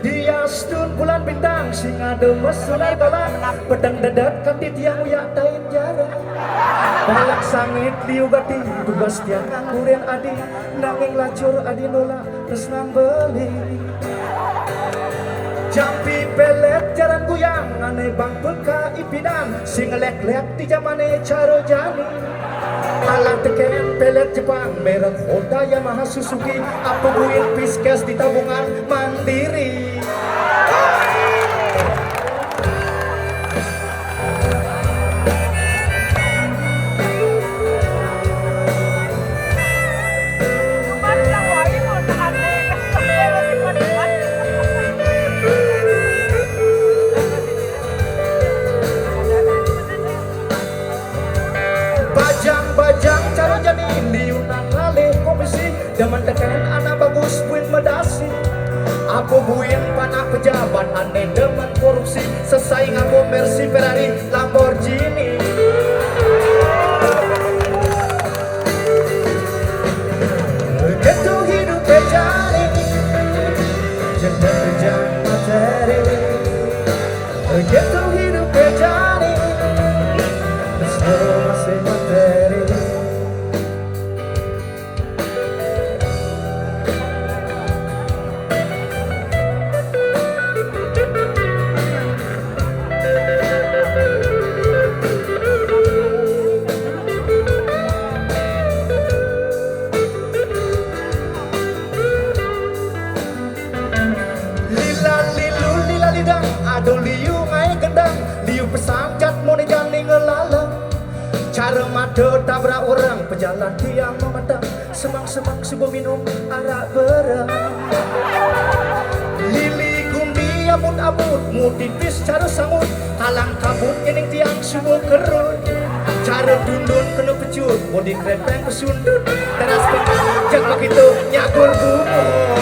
Dia stun bulan bintang singa demes sunar balak pedang dadat kanti tiang uyak tain jara balak sangit diugati tugas tiang nganggurin adi nanging lacur adi nolak terus nang beli jampi pelet jaran guyang aneh bang beka ipidan sing lek-lek di zamane caro jani alat teken pelet Jepang merek Honda Yamaha Suzuki apa buin piskes di tabungan mandiri bajang caro janin liunan lale komisi daman teken anak bagus buin medasi aku buin panak pejabat aneh demen korupsi sesaing aku Mercy Ferrari Lamborghini gitu hidup pejari jenjang materi gitu hidup pejari masih materi aduh liu ngai gendang liu pesangcat moni jani ngelalang cara made tabrak orang pejalan diam memandang semang-semang subuh minum arak berang lili gundi amut-amut mutipis cara sangut halang kabut ining tiang subuh kerut cara dundun kena pecut bodi krepeng kesundut teras pekak jak begitu nyakur bunga